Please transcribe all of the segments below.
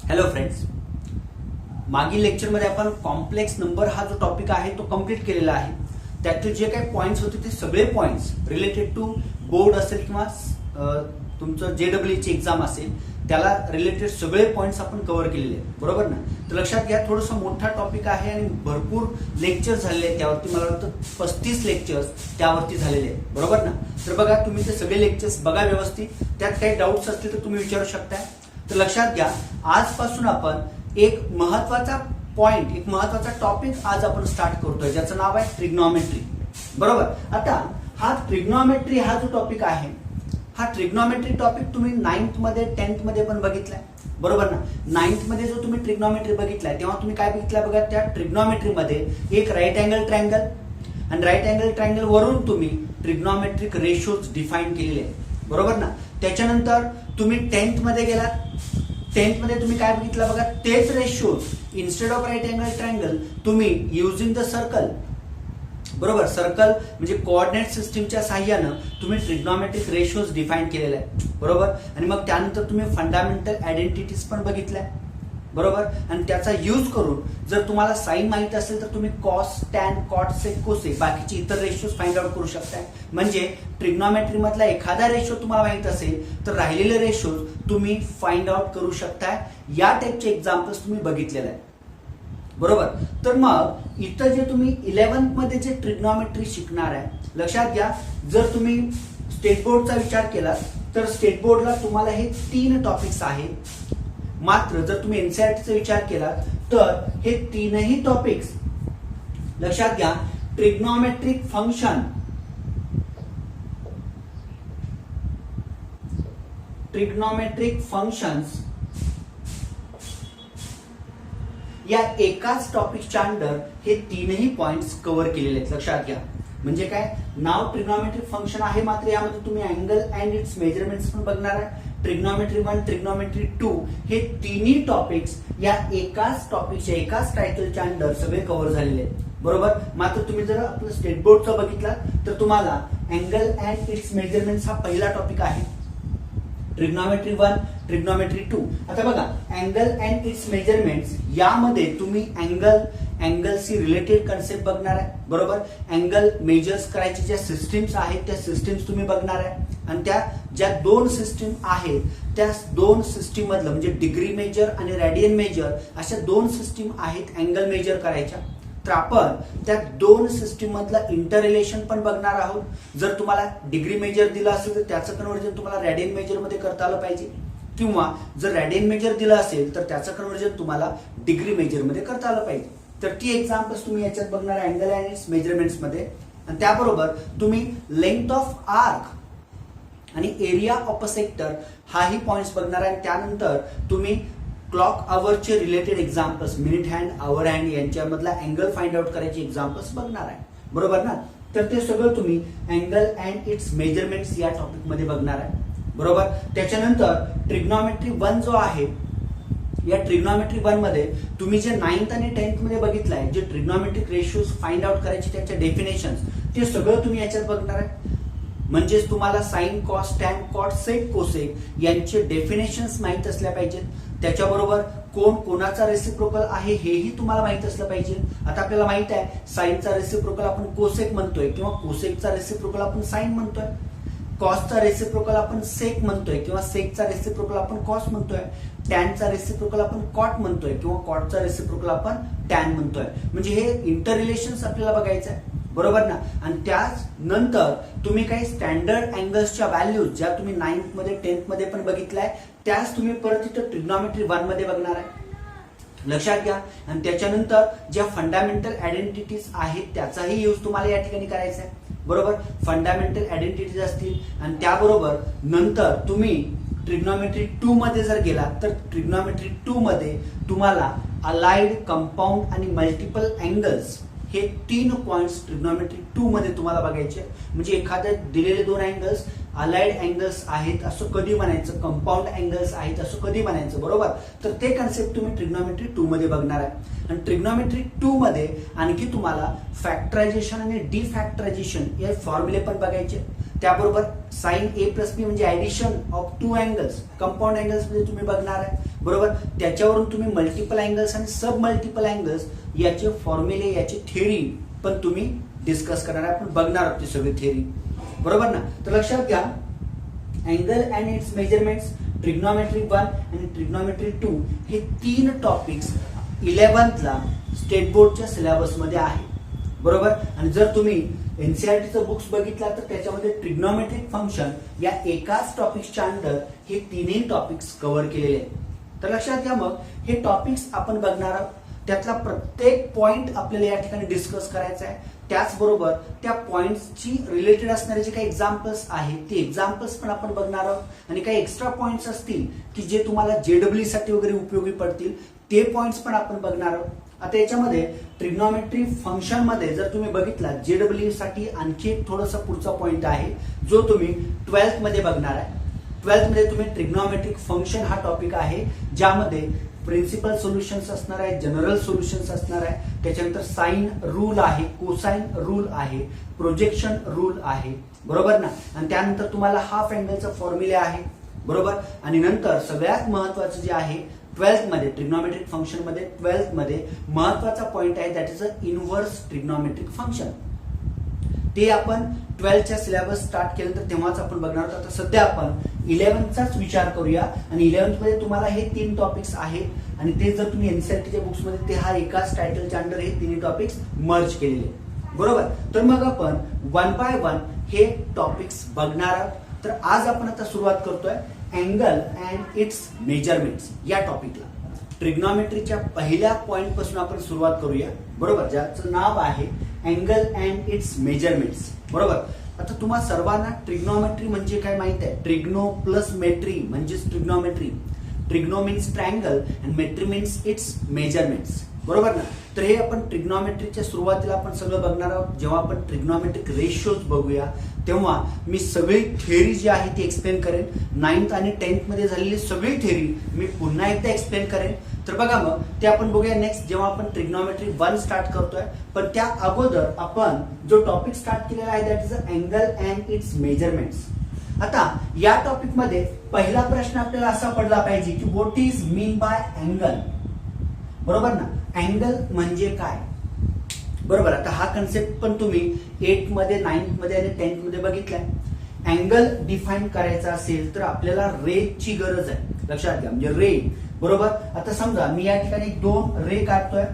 Hello friends, मागील लेक्चरमध्ये आपण कॉम्प्लेक्स नंबर हा जो टॉपिक आहे तो कंप्लीट केलेला आहे. त्यातले जे काही पॉइंट्स होते ते सगळे पॉइंट्स रिलेटेड टू बोर्ड असेल किंवा तुमचं JEE ची एक्झाम असेल त्याला रिलेटेड सगळे पॉइंट्स आपण कव्हर केलेले आहेत, बरोबर ना. तर लक्षात घ्या, थोडंसं मोठा टॉपिक आहे आणि भरपूर लेक्चर झालेले आहेत त्यावरती. मला वाटतं 35 लेक्चर्स त्यावरती झालेले आहेत, बरोबर ना. तर बघा, तुम्ही ते सगळे लेक्चर्स बघा व्यवस्थित. त्यात काही डाऊट्स असतील तर तुम्ही विचारू शकता. तर लक्षात घ्या, आजपासून आपण एक महत्वाचा पॉइंट, एक महत्वाचा टॉपिक आज आपण स्टार्ट करतोय, ज्याचं नाव आहे ट्रिग्नॉमेट्री, बरोबर. आता हा ट्रिग्नॉमेट्री हा जो टॉपिक आहे, हा ट्रिग्नॉमेट्री टॉपिक तुम्ही 9th मध्ये 10th मध्ये पण बघितलाय, बरोबर ना. 9th मध्ये जो तुम्ही ट्रिग्नॉमेट्री बघितलाय तेव्हा तुम्ही काय बघितलं बघा, त्या ट्रिग्नॉमेट्री मध्ये एक राईट अँगल ट्रायंगल आणि राईट अँगल ट्रायंगल वरून तुम्ही ट्रिग्नॉमेट्रिक रेशोज डिफाईन केलेले आहेत, बरोबर ना. त्याच्यानंतर तुम्ही 10th मध्ये गेलात. 10th मध्ये तुम्ही काय बघितलं बघा, तेच ratios instead of right angle triangle तुम्ही युजिंग द सर्कल, बरोबर. सर्कल म्हणजे कोऑर्डिनेट सिस्टीमच्या साह्यानं तुम्ही ट्रिग्नॉमेट्रिक रेशोज डिफाईन केलेले आहेत, बरोबर. आणि मग त्यानंतर तुम्ही फंडामेंटल आयडेंटिटीज पण बघितल्या, बरोबर. आणि त्याचा यूज करून जर तुम्हाला साइन माहित असेल तर तुम्ही कॉस, टॅन, कॉट, सेक, कोसेक बाकीचे इतर रेशोज फाइंड आउट करू शकताय. म्हणजे ट्रिग्नॉमेट्री मधला एखादा रेशो तुम्हाला माहित असेल तर राहिलेले रेशोज तुम्ही फाइंड आउट करू शकताय. या टाइपचे एक्झाम्पल्स तुम्ही बघितलेले आहेत, बरोबर. तर मग इथं जे तुम्ही 11th मध्ये जे ट्रिग्नॉमेट्री शिकणार आहे, लक्षात घ्या, जर तुम्ही स्टेट बोर्डचा विचार केला तर स्टेट बोर्डला तुम्हाला हे 3 टॉपिक्स आहेत. मात्र जर तुम्ही NCERTचा विचार केला तर हे 3ही टॉपिक्स, लक्षात घ्या, ट्रिग्नॉमेट्रिक फंक्शन, ट्रिग्नॉमेट्रिक फंक्शन्स या एकाच टॉपिकच्या अंडर हे 3ही पॉइंट्स कव्हर केलेले आहेत, लक्षात घ्या. म्हणजे काय, नाव ट्रिग्नॉमेट्रिक फंक्शन आहे, मात्र यामध्ये तुम्ही अँगल अँड इट्स मेजरमेंट्स पण बघणार आहे. ट्रिग्नॉमेट्री 1, ट्रिग्नॉमेट्री 2 हे 3ही टॉपिक्स या एकाच टॉपिकच्या, एकाच टायटलच्या अंडर सगळे कव्हर झालेले आहेत, बरोबर. मात्र तुम्ही जर आपलं स्टेट बोर्डचा बघितला तर तुम्हाला अँगल अँड इट्स मेजरमेंट्स हा पहिला टॉपिक आहे. Trigonometry 1, trigonometry 2. आता बघा, अँगल अँड इट्स मेजरमेंट्स यामध्ये तुम्ही अँगलशी रिलेटेड कन्सेप्ट बघणार आहे, बरोबर. अँगल मेजर्स करायचे ज्या सिस्टीम्स आहेत त्या सिस्टीम्स तुम्ही बघणार आहे. आणि त्या ज्या 2 सिस्टीम आहेत त्या 2 सिस्टीम मधलं म्हणजे डिग्री मेजर आणि रेडियन मेजर अशा 2 सिस्टीम आहेत अँगल मेजर करायच्या. तर आपण त्या 2 सिस्टीम मधला इंटर रिलेशन पण बघणार आहोत. जर तुम्हाला डिग्री मेजर दिलं असेल तर त्याचं कन्व्हर्जन तुम्हाला रेडियन मेजर मध्ये करता आलं पाहिजे, किंवा जर रेडियन मेजर दिलं असेल तर त्याचं कन्व्हर्जन तुम्हाला डिग्री मेजर मध्ये करता आलं पाहिजे. तर ती एक्झाम्पल्स तुम्ही याच्यात बघणार अँगल अँड इट्स मेजरमेंट्स मध्ये. आणि त्याबरोबर तुम्ही लेंथ ऑफ आर्क आणि एरिया ऑफ अ सेक्टर हाही पॉइंट्स बघणार आहे. त्यानंतर तुम्ही क्लॉक आवरचे related examples, minute hand, hour hand यांच्यामधला अँगल फाइंड आउट करायचे एक्झाम्पल्स बघणार आहे, बरोबर ना. तर ते सगळं तुम्ही अँगल अँड इट्स मेजरमेंट्स या टॉपिक मध्ये बघणार आहे, बरोबर. त्याच्यानंतर ट्रिग्नॉमेट्री 1 जो आहे, या ट्रिग्नॉमेट्री 1 मध्ये तुम्ही जे 9th आणि 10th मध्ये बघितलंय, जे ट्रिग्नॉमेट्रिक रेशोज फाइंड आउट करायचे त्याच्या डेफिनेशन्स, ते सगळं तुम्ही याच्यात बघणार आहे. म्हणजेच तुम्हाला साइन, कॉस, टॅन, कॉट, सेक, कोसेक यांचे डेफिनेशन्स माहित असल्या पाहिजेत. त्याच्याबरोबर कोण कोणाचा रेसिप्रोकल आहे हेही तुम्हाला माहित असलं पाहिजे. आता आपल्याला माहित आहे साइनचा रेसिप्रोकल आपण कोसेक म्हणतोय, किंवा कोसेकचा रेसिप्रोकल आपण साइन म्हणतोय. कॉसचा रेसिप्रोकल आपण सेक म्हणतोय, किंवा सेकचा रेसिप्रोकल आपण कॉस म्हणतोय. टॅनचा रेसिप्रोकल आपण कॉट म्हणतोय, किंवा कॉटचा रेसिप्रोकल आपण टॅन म्हणतोय. म्हणजे हे इंटर रिलेशन्स आपल्याला बघायचं आहे, बरोबर ना. आणि त्याच नंतर तुम्ही काही स्टँडर्ड अँगल्सच्या व्हॅल्यूज ज्या तुम्ही 9th मध्ये 10th मध्ये पण बघितलाय त्याच तुम्ही परत इथं ट्रिग्नॉमेट्री 1 मध्ये बघणार आहे, लक्षात घ्या. आणि त्याच्यानंतर ज्या फंडामेंटल आयडेंटिटीज आहेत त्याचाही यूज तुम्हाला या ठिकाणी करायचा आहे, बरोबर. फंडामेंटल आयडेंटिटीज असतील. आणि त्याबरोबर नंतर तुम्ही ट्रिग्नॉमेट्री 2 मध्ये जर गेला तर ट्रिग्नॉमेट्री 2 मध्ये तुम्हाला अलाइड, कंपाऊंड आणि मल्टिपल अँगल्स हे 3 पॉइंट्स ट्रिग्नॉमेट्री 2 मध्ये तुम्हाला बघायचे. म्हणजे एखाद्या दिलेले 2 अँगल्स अलाइड अँगल्स आहेत असं कधी म्हणायचं, कंपाऊंड अँगल्स आहेत असं कधी म्हणायचं, बरोबर. तर ते कन्सेप्ट तुम्ही ट्रिग्नॉमेट्री 2 मध्ये बघणार आहे. आणि ट्रिग्नॉमेट्री 2 मध्ये आणखी तुम्हाला फॅक्टरायझेशन आणि डिफॅक्टरायझेशन हे फॉर्म्युले पण बघायचे. त्याबरोबर साइन A + B म्हणजे addition of 2 angles, compound angles मध्ये तुम्ही बघणार आहे. बरोबर, त्याच्यावरून तुम्ही मल्टिपल अँगल्स आणि सब मल्टिपल अँगल्स याचे फॉर्म्युले, याची थेअरी पण तुम्ही डिस्कस करणार आहे, आपण बघणार आहोत ती सगळी थेअरी, बरोबर ना. तर लक्षात घ्या, angle and its measurements, trigonometry 1 आणि ट्रिग्नॉमेट्री 2 हे 3 टॉपिक्स 11th स्टेट बोर्डच्या सिलेबस मध्ये आहे, बरोबर. आणि जर तुम्ही एनसीईआरटीचं बुक्स बघितला तर त्याच्यामध्ये ट्रिग्नॉमेट्रिक फंक्शन या एकाच टॉपिक्सच्या अंडर हे 3ही टॉपिक्स कव्हर केलेले आहेत. तर लक्षात घ्या, मग हे टॉपिक्स आपण बघणार आहोत, त्यातला प्रत्येक पॉइंट आपल्याला या ठिकाणी डिस्कस करायचा आहे. त्याचबरोबर त्या पॉइंट्सची रिलेटेड असणारे जे काही एक्झाम्पल्स आहेत ते एक्झाम्पल्स पण आपण बघणार आहोत आणि काही एक्स्ट्रा पॉइंट्स असतील की जे तुम्हाला जेडब्ल्यू साठी वगैरे उपयोगी पडतील ते पॉइंट्स पण आपण बघणार आहोत. आता याच्यामध्ये ट्रिग्नॉमेट्री फंक्शन मध्ये जर तुम्ही बघितला जेडब्ल्यू साठी आणखी एक थोडासा पुढचा पॉइंट आहे जो तुम्ही 12th मध्ये बघणार आहे. 12th मध्ये तुम्ही ट्रिग्नॉमेट्रिक फंक्शन हा टॉपिक आहे ज्यामध्ये प्रिन्सिपल सोल्युशन्स असणार आहे, जनरल सोल्युशन्स असणार आहे, त्याच्यानंतर साइन रूल आहे, कोसाइन रूल आहे, प्रोजेक्शन रूल आहे, बरोबर ना. आणि त्यानंतर तुम्हाला हाफ अँगलचा फॉर्म्युला आहे, बरोबर. आणि नंतर सगळ्यात महत्वाचं जे आहे 12th मध्ये ट्रिग्नॉमेट्रिक फंक्शन मध्ये 12th मध्ये महत्वाचा पॉइंट आहे that is a inverse trigonometric function. ते आपण 12th सिलेबस स्टार्ट केल्यानंतर तेव्हाच आपण बघणार आहोत. आता सध्या आपण 11thचाच विचार करूया आणि 11th मध्ये तुम्हाला हे 3 टॉपिक्स आहेत आणि ते जर तुम्ही एनसीईआरटीच्या बुक्स मध्ये ते हा एकाच टायटलच्या अंडर हे 3 टॉपिक्स मर्ज केलेले, बरोबर. तर मग आपण 1 बाय 1 हे टॉपिक्स बघणार आहोत. तर आज आपण आता सुरुवात करतोय अँगल अँड इट्स मेजरमेंट्स या टॉपिकला. ट्रिग्नॉमेट्रीच्या पहिल्या पॉइंट पासून आपण सुरुवात करूया, बरोबर, ज्याचं नाव आहे अँगल अँड इट्स मेजरमेंट्स, बरोबर. आता तुम्हा सर्वांना ट्रिग्नॉमेट्री म्हणजे काय माहित आहे? ट्रिग्नो प्लस मेट्री म्हणजेच trigonometry. Trigono means triangle and metry means its measurements, बरोबर ना. तर हे आपण ट्रिग्नॉमेट्रीच्या सुरुवातीला आपण सगळं बघणार आहोत. जेव्हा आपण ट्रिग्नॉमेट्रिक रेशियोज बघूया तेव्हा मी सगळी थेअरी जी आहे ती एक्सप्लेन करेन. 9th आणि 10th मध्ये झालेली सगळी थेअरी मी पुन्हा एकदा एक्सप्लेन करेन. तर बघा, मग ते आपण बघूया नेक्स्ट जेव्हा आपण ट्रिग्नॉमेट्री 1 स्टार्ट करतोय. पण त्या अगोदर आपण जो टॉपिक स्टार्ट केलेला आहे that is angle and its measurements. आता या टॉपिक मध्ये पहिला प्रश्न आपल्याला असा पडला पाहिजे की what is mean by angle, बरोबर ना. अँगल म्हणजे काय, बरोबर. आता हा कन्सेप्ट पण तुम्ही 8th मध्ये 9th मध्ये आणि 10th मध्ये बघितलाय. अँगल डिफाईन करायचा असेल तर आपल्याला रेची गरज आहे, लक्षात घ्या, म्हणजे रे, बरोबर. आता समजा मी या ठिकाणी 2 रे काढतोय,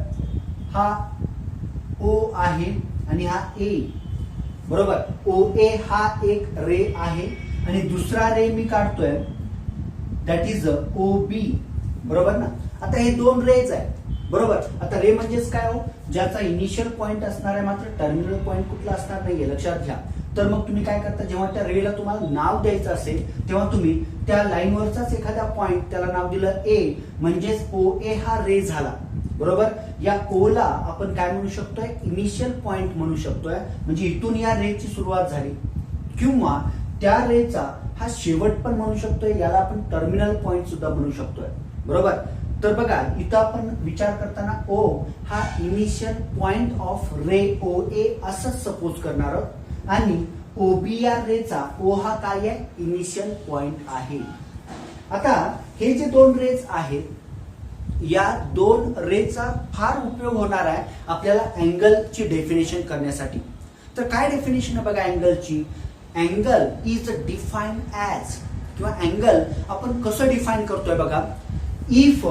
हा ओ आहे आणि हा ए, बरोबर. ओ ए हा एक रे आहे आणि दुसरा रे मी काढतोय दॅट इज ओ बी, बरोबर ना. आता हे 2 रेज आहे, बरोबर. आता रे म्हणजेच काय हो, ज्याचा इनिशियल पॉइंट असणार आहे मात्र टर्मिनल पॉइंट कुठला असणार नाहीये, लक्षात घ्या. तर मग तुम्ही काय करता, जेव्हा त्या रेला तुम्हाला नाव द्यायचं असेल तेव्हा तुम्ही त्या लाईनवरचाच एखादा पॉइंट त्याला नाव दिलं ए, म्हणजेच ओ ए हा रे झाला, बरोबर. या ओ ला आपण काय म्हणू शकतोय, इनिशियल पॉइंट म्हणू शकतोय, म्हणजे इथून या रेची सुरुवात झाली, किंवा त्या रेचा हा शेवट पण म्हणू शकतोय, याला आपण टर्मिनल पॉइंट सुद्धा म्हणू शकतोय, बरोबर. तर बघा, इथं आपण विचार करताना ओ हा इनिशियल पॉइंट ऑफ रे ओ ए असं सपोज करणार आहोत आणि ओबी या रेचा ओ हा काय आहे, इनिशियल पॉइंट आहे. आता हे जे 2 रेज आहेत या 2 रेचा फार उपयोग होणार आहे आपल्याला अँगलची डेफिनेशन करण्यासाठी. तर काय डेफिनेशन आहे बघा अँगलची. अँगल इज डिफाईन्ड ॲज, किंवा अँगल आपण कसं डिफाईन करतोय बघा. If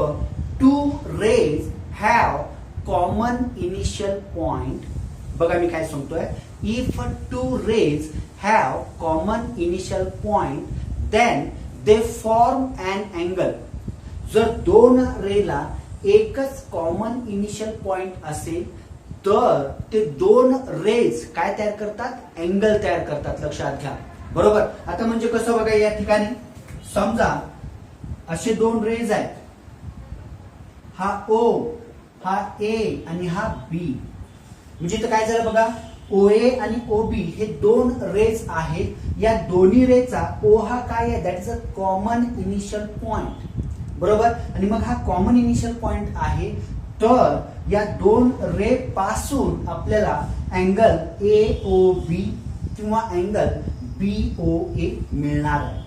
2 rays have common initial point, बघा मी काय सांगतोय, if 2 rays have common initial point then they form an angle. जर 2 रेला एकच कॉमन इनिशियल पॉइंट असेल तर ते 2 रेज काय तयार करतात, अँगल तयार करतात, लक्षात घ्या, बरोबर. आता म्हणजे कसं बघा, या ठिकाणी समजा असे 2 रेज आहेत, हा ओ, हा ए आणि हा बी. म्हणजे इथं काय झालं बघा, ओ ए आणि ओ बी हे 2 रेज आहेत. या दोन्ही रेचा ओ हा काय आहे, that is a common initial point, बरोबर. आणि मग हा कॉमन इनिशियल पॉइंट आहे, तर या 2 रे पासून आपल्याला अँगल ए ओ बी किंवा अँगल बी ओ ए मिळणार आहे,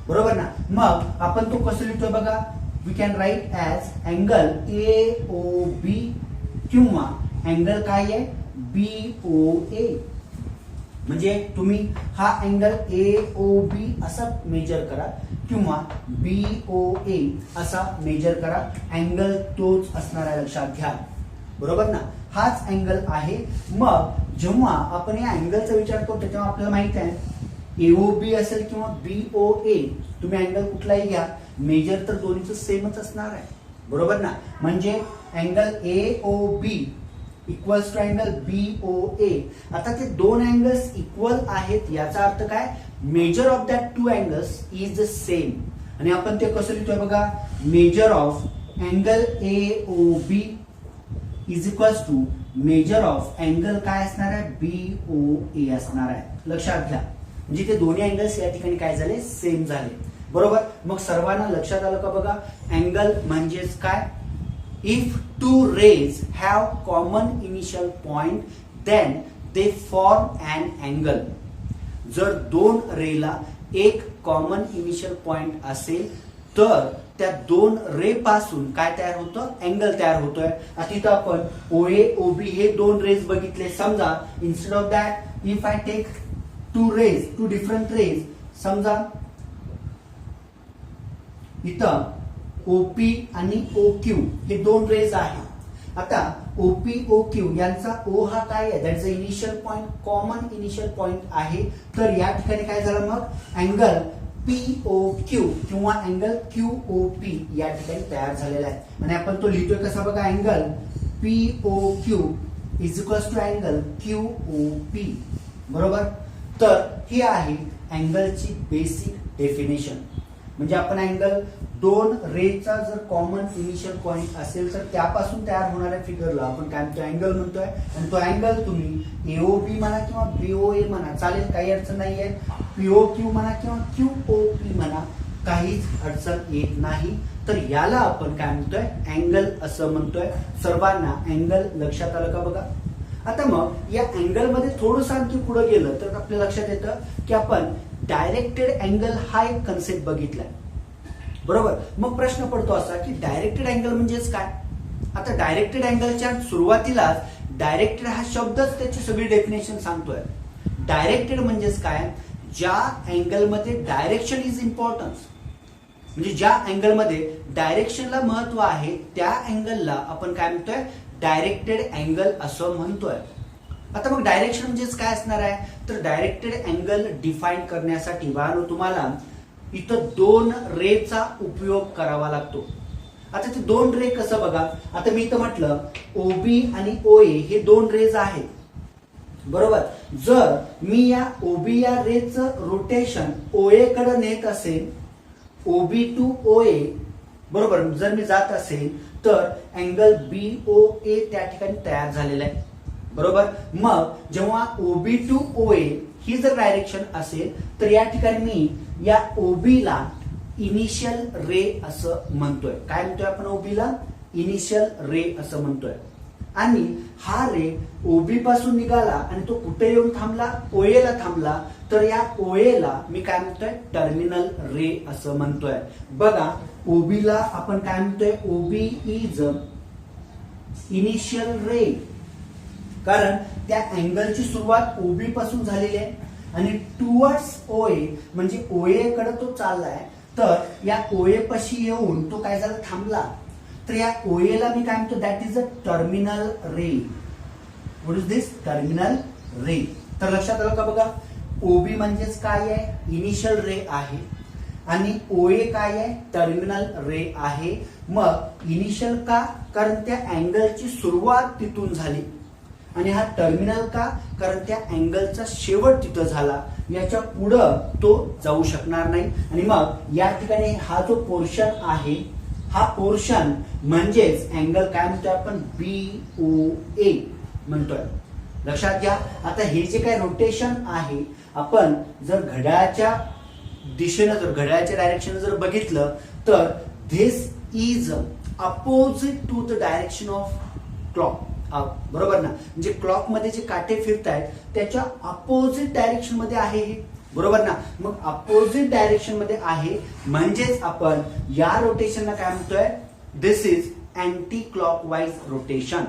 बरोबर ना. मग आपण तो कसं लिहितोय बघा, we can write as angle AOB किंवा अँगल काय आहे BOA. म्हणजे तुम्ही हा अँगल AOB असा मेजर करा किंवा BOA असा मेजर करा, अँगल तोच असणार आहे, लक्षात घ्या. बरोबर ना, हाच अँगल आहे. मग जेव्हा आपण या अँगलचा विचार करतो तेव्हा आपल्याला माहित आहे AOB असेल किंवा BOA, तुम्ही अँगल कुठलाही घ्या, मेजर तर दोन्हीचं सेमच असणार आहे. बरोबर ना, म्हणजे angle AOB equals to angle BOA. आता ते दोन अँगल्स इक्वल आहेत याचा अर्थ काय, measure of that two angles is the same. आणि आपण ते कसं लिहितोय बघा, measure of angle AOB is equals to measure of angle काय असणार आहे BOA असणार आहे. लक्षात घ्या, म्हणजे ते दोन्ही अँगल्स या ठिकाणी काय झाले, सेम झाले. बरोबर, मग सर्वांना लक्षात आलं का बघा, अँगल म्हणजेच काय, if two rays have common initial point then they form an angle. जर दोन रेला एक कॉमन इनिशियल पॉइंट असेल तर त्या दोन रे पासून काय तयार होतं, अँगल तयार होतोय. आता इथं आपण OA OB हे दोन रेज बघितले. समजा instead of that if I take two different rays, समजा इथं OP आणि OQ हे दोन रेज आहेत. आता OP OQ यांचा O हा काय आहे, that is a initial point, common initial point आहे. तर या ठिकाणी काय झालं, मग अँगल POQ किंवा अँगल QOP या ठिकाणी तयार झालेला आहे. आणि आपण तो लिहितोय कसा बघा, angle POQ is equals to angle QOP. बरोबर, तर ही आहे अँगलची बेसिक डेफिनेशन. म्हणजे आपण अँगल दोन रेचा जर कॉमन इनिशियल पॉइंट असेल तर त्यापासून तयार होणाऱ्या फिगरला आपण काय म्हणतोय, अँगल म्हणतोय. आणि तो अँगल तुम्ही AOB म्हणा किंवा BOA म्हणा, चालेल, काही अडचण नाहीये. POQ म्हणा किंवा QOP म्हणा, काहीच अडचण येत नाही. तर याला आपण काय म्हणतोय, अँगल असं म्हणतोय. सर्वांना अँगल लक्षात आलं का बघा. आता मग या अँगल मध्ये थोडंसं आणखी पुढे गेलं तर आपल्या लक्षात येतं की आपण डायरेक्टेड अँगल हा एक कन्सेप्ट बघितलाय. बरोबर, मग प्रश्न पडतो असा की डायरेक्टेड अँगल म्हणजेच काय. आता डायरेक्टेड अँगलच्या सुरुवातीलाच डायरेक्टेड हा शब्दच त्याची सगळी डेफिनेशन सांगतोय. डायरेक्टेड म्हणजेच काय, ज्या अँगलमध्ये डायरेक्शन इज इम्पॉर्टन्स, म्हणजे ज्या अँगलमध्ये डायरेक्शनला महत्व आहे त्या अँगलला आपण काय म्हणतोय, डायरेक्टेड अँगल असं म्हणतोय. आता मग डायरेक्शन म्हणजेच काय असणार आहे, तर डायरेक्टेड अँगल डिफाईन करण्यासाठी तुम्हाला इथं दोन रेचा उपयोग करावा लागतो. आता ते दोन रे कसं बघा, आता मी इथं म्हटलं OB आणि OA हे दोन रेज आहेत. बरोबर, जर मी या OB या रेचं रोटेशन OA कडे नेत असेल, OB टू OA, बरोबर, जर मी जात असेल तर अँगल BOA त्या ठिकाणी तयार झालेला आहे. बरोबर, मग जेव्हा OB टू OA ही जर डायरेक्शन असेल तर या ठिकाणी मी या OB ला इनिशियल रे असं म्हणतोय. काय म्हणतोय आपण, OB ला इनिशियल रे असं म्हणतोय. आणि हा रे OB पासून निघाला आणि तो कुठे येऊन थांबला, OA ला थांबला, तर या OA ला मी काय म्हणतोय, टर्मिनल रे असं म्हणतोय. बघा, OB ला आपण काय म्हणतोय, OB इज इनिशियल रे, कारण त्या अँगलची सुरुवात OB पासून झालेली आहे आणि टुवर्ड्स OA म्हणजे OA कडे तो चाललाय. तर या OA पाशी येऊन तो काय झाला, थांबला. तर या OA ला मी काय म्हणतो, that is a terminal ray. What is this, terminal ray. तर लक्षात आलं का बघा, OB म्हणजेच काय आहे, इनिशियल रे आहे आणि OA काय आहे, टर्मिनल रे आहे. मग इनिशियल का, कारण त्या अँगलची सुरुवात तिथून झाली. आणि हा टर्मिनल का, कारण त्या अँगलचा शेवट तिथं झाला, याच्या पुढं तो जाऊ शकणार नाही. आणि मग या ठिकाणी हा जो पोर्शन आहे, हा पोर्शन म्हणजेच अँगल काय म्हणतोय आपण, BOA म्हणतोय. लक्षात घ्या. आता हे जे काय रोटेशन आहे, आपण जर घड्याळाच्या दिशेनं, जर घड्याळाच्या डायरेक्शन जर बघितलं तर this is opposite to the direction of clock. बरोबर ना, म्हणजे क्लॉक मध्ये जे काटे फिरतायत त्याच्या अपोजिट डायरेक्शन मध्ये आहे. बरोबर ना. मग अपोजिट डायरेक्शन मध्ये आहे म्हणजेच आपण या रोटेशनला काय म्हणतोय, दिस इज अँटी क्लॉकवाईज रोटेशन.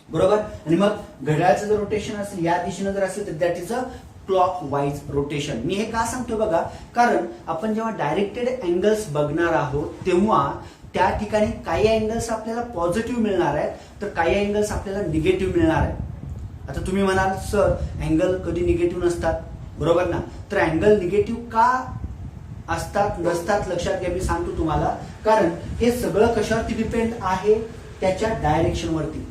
बरोबर. आणि मग घड्याळाचं जर रोटेशन असेल या दिशेने जर असेल तर that is a clockwise rotation. मी हे का सांगतोय बघा, कारण आपण जेव्हा डायरेक्टेड अँगल्स बघणार आहोत तेव्हा त्या ठिकाणी काही अँगल्स आपल्याला पॉझिटिव्ह मिळणार आहेत तर काही अँगल्स आपल्याला निगेटिव्ह मिळणार आहेत. आता तुम्ही म्हणाल सर अँगल कधी निगेटिव्ह नसतात, बरोबर ना. तर अँगल निगेटिव्ह का असतात नसतात लक्षात घ्या, मी सांगतो तुम्हाला. कारण हे सगळं कशावरती डिपेंड आहे, त्याच्या डायरेक्शन वरती.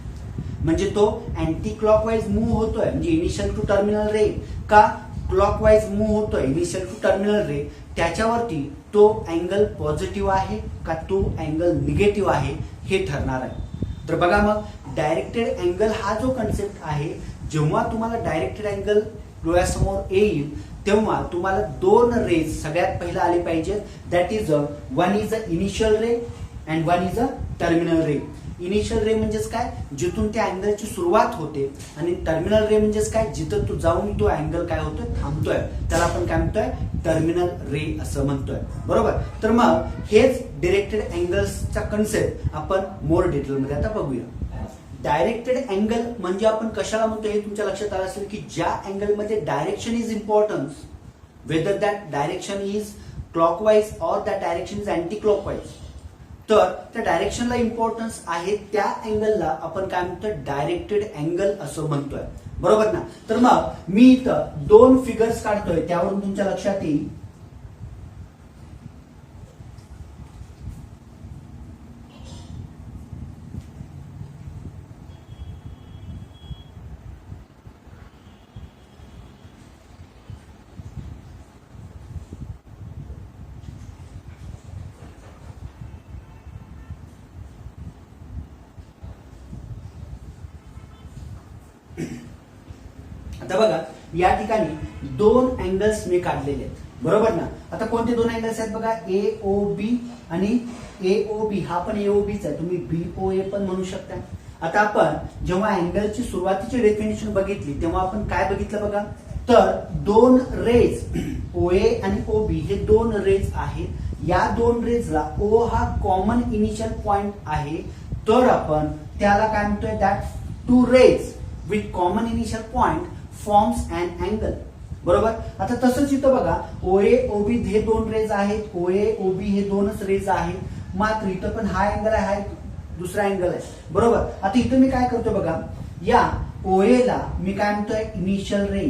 म्हणजे तो अँटी क्लॉकवाईज मूव्ह होतोय म्हणजे इनिशियल टू टर्मिनल रे का क्लॉकवाईज मूव्ह होतोय इनिशियल टू टर्मिनल रे, त्याच्यावरती तो अँगल पॉझिटिव्ह आहे का तो अँगल निगेटिव्ह आहे हे ठरणार आहे. तर बघा मग डायरेक्टेड अँगल हा जो कन्सेप्ट आहे, जेव्हा तुम्हाला डायरेक्टेड अँगल डोळ्यासमोर येईल तेव्हा तुम्हाला दोन रेज सगळ्यात पहिला आले पाहिजेत. That is one is a initial ray and one is a terminal ray. Initial ray म्हणजेच काय, जिथून त्या अँगलची सुरुवात होते, आणि टर्मिनल रे म्हणजेच काय, जिथं तू जाऊन तो अँगल काय होतोय थांबतोय, त्याला आपण काय म्हणतोय, टर्मिनल रे असं म्हणतोय. बरोबर. तर मग हेच डायरेक्टेड अँगल्सचा कन्सेप्ट आपण मोर डिटेलमध्ये आता बघूया. डायरेक्टेड अँगल म्हणजे आपण कशाला म्हणतो हे तुमच्या लक्षात आलं असेल की ज्या अँगलमध्ये direction is importance, whether that direction is clockwise or that direction is anti clockwise, तर त्या डायरेक्शनला इम्पॉर्टन्स आहे त्या अँगलला आपण काय म्हणतोय, डायरेक्टेड अँगल असं म्हणतोय. बरोबर ना. तर मग मी इथं दोन फिगर्स काढतोय त्यावरून तुमच्या लक्षात येईल. आता बघा या ठिकाणी दोन अँगल्स मी काढलेले आहेत, बरोबर ना. आता कोणते दोन अँगल्स आहेत बघा, AOB आणि AOB. हा पण AOBच आहे, तुम्ही BOA पण म्हणू शकता. आता आपण जेव्हा अँगलची सुरुवातीची डेफिनेशन बघितली तेव्हा आपण काय बघितलं बघा, तर दोन रेज OA आणि OB हे दोन रेज आहेत. या दोन रेजला O हा कॉमन इनिशियल पॉइंट आहे, तर आपण त्याला काय म्हणतोय, that two rays with common initial point forms and angle. बरोबर. आता तसंच इथं बघा OA OB हे दोन रेज आहेत, OA OB हे दोनच रेज आहेत, मात्र इथं पण हा अँगल आहे, हा दुसरा अँगल आहे. बरोबर. आता इथं मी काय करतोय बघा, या OA ला मी काय म्हणतोय, इनिशियल रे,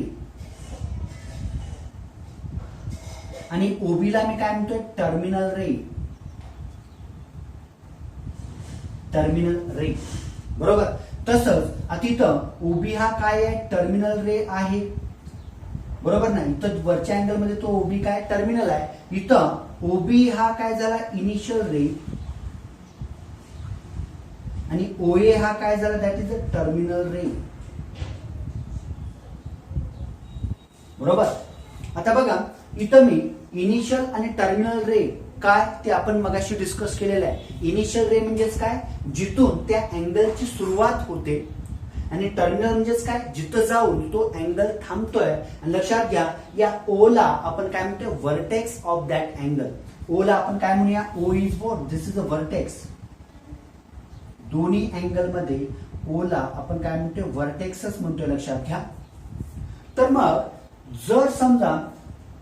आणि OB ला मी काय म्हणतोय, टर्मिनल रे. टर्मिनल रे. बरोबर. तसंच आता इथं OB हा काय आहे, टर्मिनल रे आहे. बरोबर ना. इथं वरच्या अँगल मध्ये तो OB काय, टर्मिनल आहे. इथं OB हा काय झाला, इनिशियल रे, आणि OA हा काय झाला, दॅट इज अ टर्मिनल रे. बरोबर. आता बघा इथं मी इनिशियल आणि टर्मिनल रे काय ते आपण मगाशी डिस्कस केलेलं आहे. इनिशियल रे म्हणजेच काय, जिथून त्या अँगलची सुरुवात होते, आणि टर्मिनल म्हणजेच काय, जिथं जाऊन तो अँगल थांबतोय. आणि लक्षात घ्या या O ला आपण काय म्हणतोय, vertex of that angle. O ला आपण काय म्हणूया, O is what, this is a vertex. दोन्ही अँगल मध्ये O ला आपण काय म्हणतोय, व्हर्टेक्सच म्हणतोय, लक्षात घ्या. तर मग जर समजा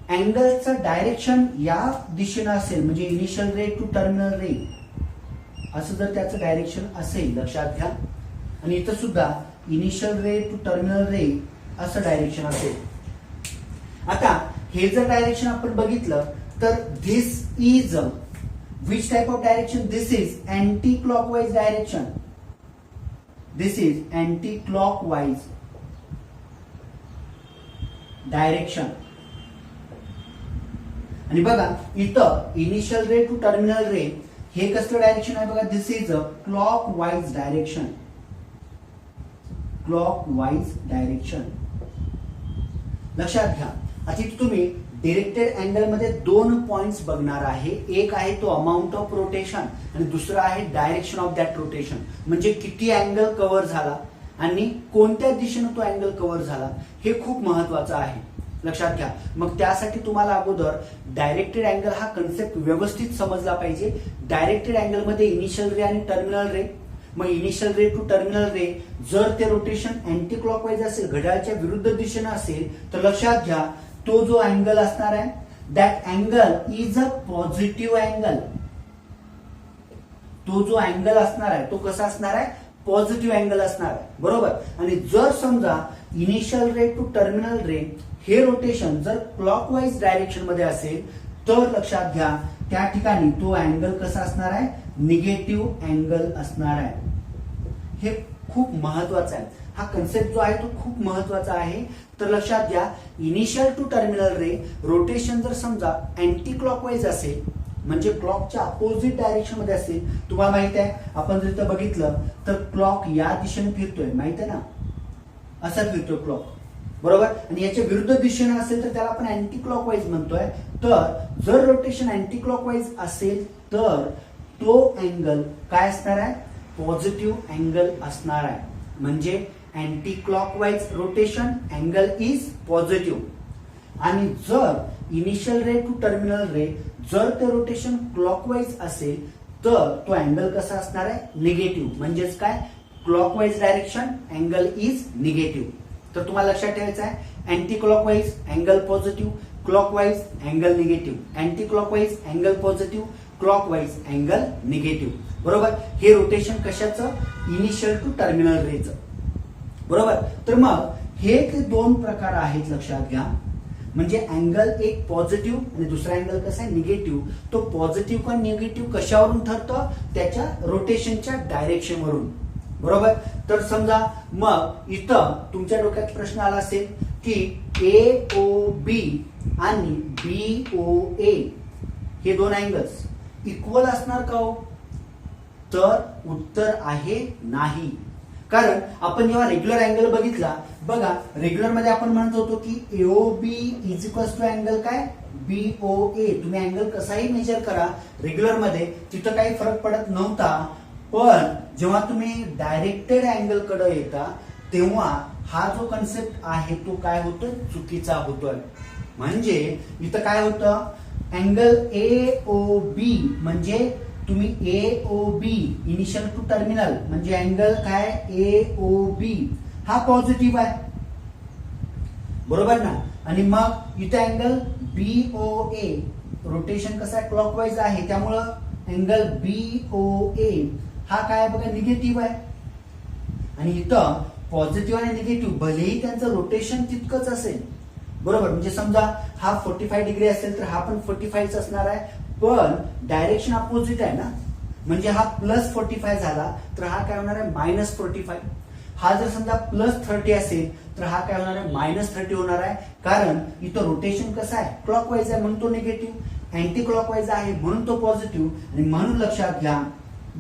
अँगलचं डायरेक्शन या दिशेनं असेल, म्हणजे इनिशियल रे टू टर्मिनल रे असं जर त्याचं डायरेक्शन असेल, लक्षात घ्या, आणि इथं सुद्धा इनिशियल रे टू टर्मिनल रे असं डायरेक्शन असेल. आता हे जर डायरेक्शन आपण बघितलं तर this is which type of direction, this is anti clockwise direction. This is anti clockwise direction. आणि बघा इथं initial ray to terminal ray हे कसलं डायरेक्शन आहे बघा, this is a clockwise direction. Clockwise direction लक्षात घ्या. आता इथे तुम्ही डिरेक्टेड अँगल मध्ये दोन पॉइंट्स बघणार आहे. एक आहे तो अमाऊंट ऑफ रोटेशन आणि दुसरा आहे डायरेक्शन ऑफ दॅट रोटेशन. म्हणजे किती अँगल कव्हर झाला आणि कोणत्या दिशेने तो अँगल कव्हर झाला हे खूप महत्वाचं आहे. लक्षात घ्या. मग त्यासाठी तुम्हाला अगोदर डायरेक्टेड अँगल हा कन्सेप्ट व्यवस्थित समजला पाहिजे. डायरेक्टेड अँगल मध्ये इनिशियल रे आणि टर्मिनल रे. मग initial ray to terminal ray जर ते रोटेशन अँटी क्लॉकवाईज असेल, घड्याळाच्या विरुद्ध दिशेने असेल, तर लक्षात घ्या तो जो अँगल असणार आहे that angle is a positive angle. तो जो अँगल असणार आहे तो कसा असणार आहे? पॉझिटिव्ह अँगल असणार आहे. बरोबर. आणि जर समजा initial ray to terminal ray हे रोटेशन जर क्लॉकवाईज डायरेक्शन मध्ये असेल तर लक्षात घ्या त्या ठिकाणी तो अँगल कसा असणार आहे? निगेटिव्ह अँगल असणार आहे. हे खूप महत्वाचं आहे. हा कन्सेप्ट जो आहे तो खूप महत्वाचा आहे. तर लक्षात घ्या initial to terminal ray rotation जर समजा अँटी क्लॉकवाईज असेल म्हणजे क्लॉकच्या अपोजिट डायरेक्शन मध्ये असेल. तुम्हाला माहित आहे आपण जर इथं बघितलं तर क्लॉक या दिशेने फिरतोय, माहित आहे ना, असा फिरतोय क्लॉक. बरोबर. आणि याच्या विरुद्ध दिशेने असेल तर त्याला आपण अँटी क्लॉकवाईज म्हणतोय. तर जर रोटेशन अँटी क्लॉकवाईज असेल तर तो अँगल काय असणार आहे? पॉझिटिव्ह अँगल असणार आहे. म्हणजे anti clockwise rotation angle is positive. आणि जर initial ray to terminal ray जर ते रोटेशन क्लॉकवाईज असेल तर तो अँगल कसा असणार आहे? निगेटिव्ह. म्हणजेच काय? Clockwise direction angle is negative. तर तुम्हाला लक्षात ठेवायचं आहे anticlockwise angle positive, clockwise angle negative, anticlockwise angle positive, clockwise angle negative. बरोबर. हे रोटेशन कशाचं? इनिशियल टू टर्मिनल रेचं. बरोबर. तर मग हे दोन प्रकार आहेत लक्षात घ्या. म्हणजे अँगल एक पॉझिटिव्ह आणि दुसरा अँगल कसा आहे? निगेटिव्ह. तो पॉझिटिव्ह का निगेटिव्ह कशावरून ठरतं? त्याच्या रोटेशनच्या डायरेक्शनवरून. बरोबर. तर समजा मग इथं तुमच्या डोक्यात प्रश्न आला असेल की AOB आणि BOA हे दोन अँगल्स इक्वल असणार का हो? तर उत्तर आहे नाही. कारण आपण जेव्हा रेग्युलर अँगल बघितला बघा रेग्युलर मध्ये आपण म्हणत होतो की AOB is equals to angle काय? BOA. तुम्ही अँगल कसाही मेजर करा रेग्युलर मध्ये तिथं काही फरक पडत नव्हता. पण जेव्हा तुम्ही डायरेक्टेड अँगल कडे येता तेव्हा हा जो कन्सेप्ट आहे तो काय होतो? चुकीचा होतोय. म्हणजे इथं काय होतं? अँगल AOB म्हणजे तुम्ही AOB इनिशियल टू टर्मिनल म्हणजे अँगल काय? AOB हा पॉझिटिव्ह आहे. बरोबर ना. आणि मग इथे अँगल BOA रोटेशन कसं आहे? क्लॉकवाईज आहे. त्यामुळं अँगल BOA हा काय बघा? निगेटिव्ह आहे. आणि इथं पॉझिटिव्ह आणि निगेटिव्ह भलेही त्यांचं रोटेशन तितकंच असेल. बरोबर. म्हणजे समजा हा 45 डिग्री असेल तर हा पण 45 असणार आहे. पण डायरेक्शन अपोजिट आहे ना. म्हणजे हा +45 झाला तर हा काय होणार आहे? -45. हा जर समजा +30 असेल तर हा काय होणार आहे? -30 होणार आहे. कारण इथं रोटेशन कसं आहे? क्लॉकवाईज आहे म्हणून तो निगेटिव्ह, अँटी क्लॉकवाईज आहे म्हणून तो पॉझिटिव्ह. आणि म्हणून लक्षात घ्या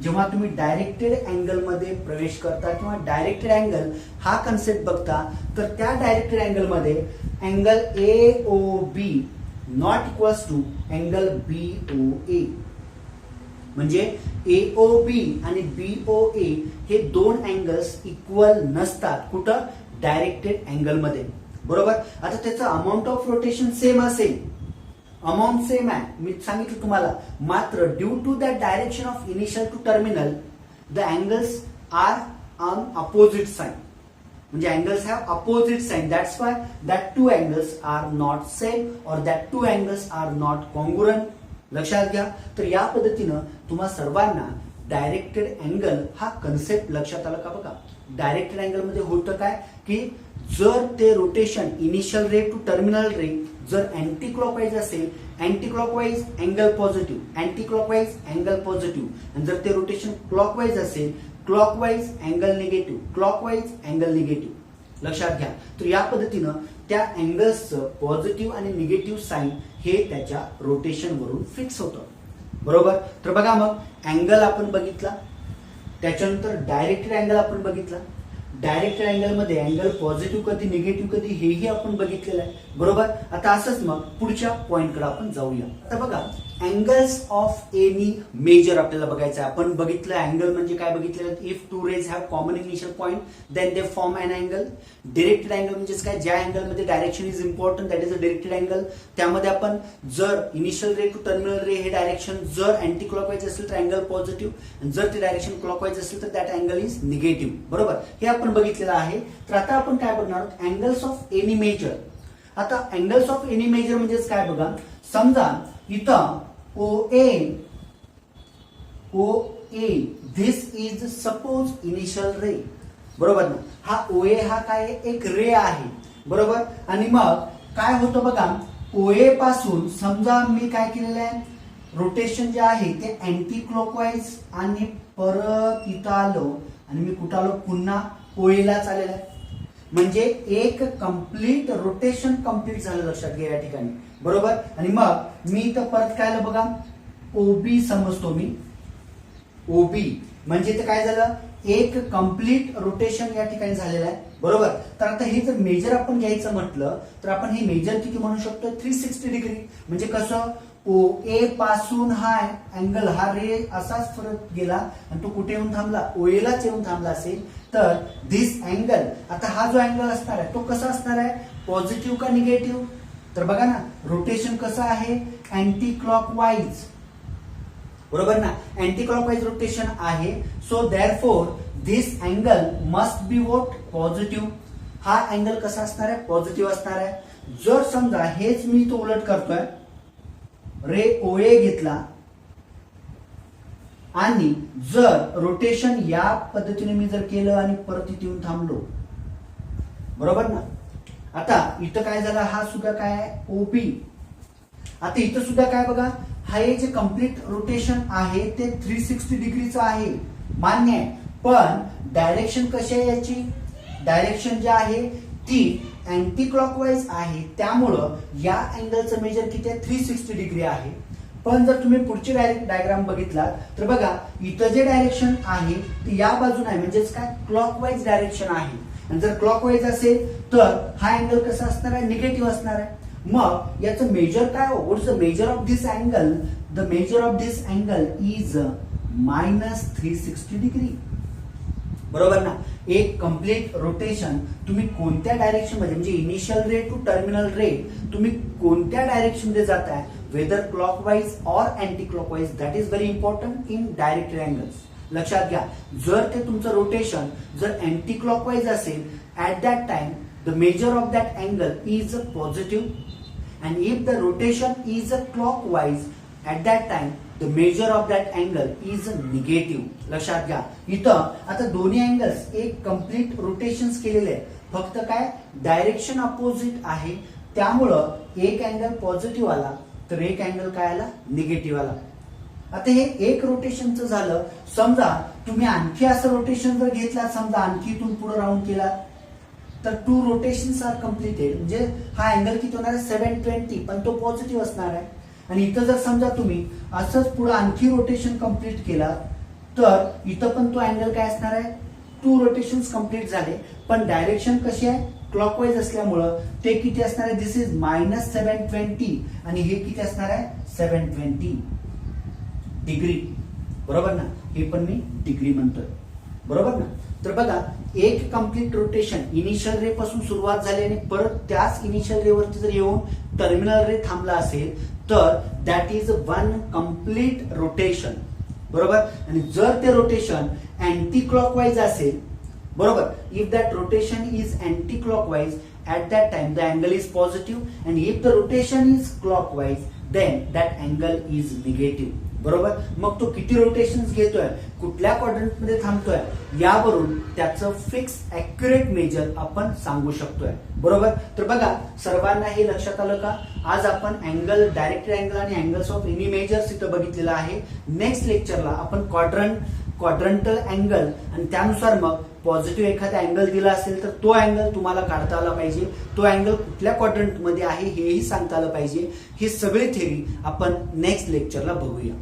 जेव्हा तुम्ही डायरेक्टेड अँगल मध्ये प्रवेश करता किंवा डायरेक्टेड अँगल हा कन्सेप्ट बघता तर त्या डायरेक्टेड अँगल मध्ये angle AOB not equals to angle BOA. म्हणजे AOB आणि BOA हे दोन अँगल्स इक्वल नसतात. कुठं? डायरेक्टेड अँगल मध्ये. बरोबर. आता त्याचं अमाऊंट ऑफ रोटेशन सेम असेल, अमाऊंट सेम आहे मी सांगितलं तुम्हाला. मात्र due to the direction of initial to terminal the angles are on opposite sign. म्हणजे angles have opposite sign. That's why that two angles are not same और that two angles are not congruent. लक्षात घ्या. तर या पद्धतीनं तुम्हा सर्वांना directed angle हा कन्सेप्ट लक्षात आला का? बघा डायरेक्टेड अँगल मध्ये होतं काय की जर ते rotation initial ray to terminal ray जर अँटी क्लॉकवाईज असेल, anticlockwise angle positive, anticlockwise angle positive. आणि जर ते रोटेशन क्लॉकवाईज असेल, clockwise angle negative, clockwise angle negative. लक्षात घ्या. तर या पद्धतीनं त्या अँगल्सचं पॉझिटिव्ह आणि निगेटिव्ह साइन हे त्याच्या रोटेशन वरून फिक्स होतं. बरोबर. तर बघा मग अँगल आपण बघितला, त्याच्यानंतर डायरेक्टेड अँगल आपण बघितला. डायरेक्टेड अँगल मध्ये अँगल पॉझिटिव्ह कधी निगेटिव्ह कधी हेही आपण बघितलेलं आहे. बरोबर. आता असंच मग पुढच्या पॉइंटकडे आपण जाऊया. आता बघा अँगल्स ऑफ एनी मेजर आपल्याला बघायचं आहे. आपण बघितलं अँगल म्हणजे काय बघितलं, if two rays have common initial point then they form an angle. Directed angle म्हणजे काय, ज्या अँगल मध्ये direction is important that is a directed angle. त्यामध्ये आपण जर initial ray to terminal ray हे डायरेक्शन जर अँटी क्लॉकवाईज असेल तर अँगल पॉझिटिव्ह, जर ते डायरेक्शन क्लॉकवाईज असेल तर दॅट अँगल इज निगेटिव्ह. बरोबर, हे आपण बघितलेलं आहे. तर आता आपण काय बघणार आहोत, अँगल्स ऑफ एनी मेजर. आता अँगल्स ऑफ एनी मेजर म्हणजेच काय बघा, समजा इथं OA this is suppose initial ray. बरोबर ना, हा OA हा काय एक रे आहे. बरोबर, आणि मग काय होतं बघा, OA पासून समजा मी काय केलेलं आहे, रोटेशन जे आहे ते अँटी क्लॉकवाईज आणि परत इथं आलो आणि मी कुठं आलो, पुन्हा OA लाच आलेला आहे. म्हणजे एक कंप्लीट रोटेशन कंप्लीट झालं, लक्षात घ्या या ठिकाणी. बरोबर, आणि मग मी इथं परत काय आलं बघा, OB समजतो मी, OB म्हणजे ते काय झालं, एक कंप्लीट रोटेशन या ठिकाणी झालेलं आहे. बरोबर, तर आता हे जर मेजर आपण घ्यायचं म्हटलं तर आपण हे मेजर किती म्हणू शकतो, 360 डिग्री. म्हणजे कसं, OA पासून हा अँगल हा रे असाच परत गेला आणि तो कुठे येऊन थांबला, OA लाच येऊन थांबला असेल तर दिस अँगल, आता हा जो अँगल असणार आहे तो कसा असणार आहे, पॉझिटिव्ह का निगेटिव्ह. तर बघा ना, रोटेशन कसं आहे, अँटी क्लॉकवाईज. बरोबर ना, अँटी क्लॉकवाईज रोटेशन आहे. So therefore this angle must be what, positive. हा अँगल कसा असणार आहे, पॉझिटिव्ह असणार आहे. जर समजा हेच मी तो उलट करतोय, रे OA घेतला आणि जर रोटेशन या पद्धतीने मी जर केलं आणि परत इथे येऊन थांबलो, बरोबर ना, आता इथं काय झालं, हा सुद्धा काय आहे OB. आता इथं सुद्धा काय बघा, हा हे जे कम्प्लीट रोटेशन आहे ते 360 डिग्रीचं आहे, मान्य आहे. पण डायरेक्शन कशी आहे याची, डायरेक्शन जी आहे ती अँटी क्लॉकवाईज आहे. त्यामुळं या अँगलचं मेजर किती आहे, 360 डिग्री आहे. पण जर तुम्ही पुढची डायग्राम बघितला तर बघा, इथं जे डायरेक्शन आहे ते या बाजूने आहे, म्हणजेच काय, क्लॉकवाईज डायरेक्शन आहे. आणि जर क्लॉकवाईज असेल तर हा अँगल कसा असणार आहे, निगेटिव्ह असणार आहे. मग याचं मेजर काय हो, what is the measure of this angle, the measure of this angle is -360 degree. बरोबर ना, एक कंप्लीट रोटेशन तुम्ही कोणत्या डायरेक्शन मध्ये, म्हणजे इनिशियल रे टू टर्मिनल रे तुम्ही कोणत्या डायरेक्शन मध्ये जाताय, वेदर क्लॉकवाईज और anti clockwise, that is very important in directed angles. लक्षात घ्या, जर ते तुमचं रोटेशन जर अँटी क्लॉकवाईज असेल, at that time the major of that angle is positive, and if the rotation is clockwise at that time the major of that angle is negative. लक्षात घ्या, इथं आता दोन्ही अँगल्स एक कंप्लीट रोटेशन्स केलेले आहे, फक्त काय डायरेक्शन अपोजिट आहे. त्यामुळं एक अँगल पॉझिटिव्ह आला तर एक अँगल काय आला, निगेटिव्ह आला. आता हे एक रोटेशनचं झालं. समजा तुम्ही आणखी असं रोटेशन जर घेतला, समजा आणखी इथून पुढे राऊंड केला तर 2 रोटेशन्स आर कम्प्लिटेड. म्हणजे हा अँगल किती होणार आहे, 720, पण तो पॉझिटिव्ह असणार आहे. आणि इथं जर समजा तुम्ही असंच पुढे आणखी रोटेशन कंप्लीट केला तर इथं पण तो अँगल काय असणार आहे, 2 रोटेशन्स कंप्लीट झाले, पण डायरेक्शन कशी आहे, क्लॉकवाईज असल्यामुळं ते किती असणार आहे, दिस इज -720 आणि हे किती असणार आहे, 720 डिग्री. बरोबर ना, हे पण मी डिग्री म्हणतोय. बरोबर ना, तर बघा, एक कंप्लीट रोटेशन इनिशियल रे पासून सुरुवात झाली आणि परत त्याच इनिशियल रे वरती जर येऊन टर्मिनल रे थांबला असेल तर दॅट इज 1 कंप्लीट रोटेशन. बरोबर, आणि जर ते रोटेशन अँटी क्लॉकवाईज असेल, बरोबर, if that rotation is anti clockwise at that time the angle is positive and if the rotation is clockwise then that angle is negative. बरोबर, मग तो किती रोटेशन्स घेतोय, कुठल्या क्वाड्रंट मध्ये थांबतोय, यावरून त्याचं फिक्स ऍक्युरेट मेजर आपण सांगू शकतोय. बरोबर, तर बघा सर्वांना हे लक्षात आलं का, आज आपण अँगल, डायरेक्टेड अँगल आणि अँगल्स ऑफ एनी मेजर्स इथं बघितलेलं आहे. नेक्स्ट लेक्चरला आपण क्वाड्रंटल अँगल आणि त्यानुसार मग पॉझिटिव्ह एखादा अँगल दिला असेल तर तो अँगल तुम्हाला काढता आला पाहिजे, तो अँगल कुठल्या क्वाड्रंट मध्ये आहे हेही सांगता आलं पाहिजे. ही सगळी थेरी आपण नेक्स्ट लेक्चरला बघूया.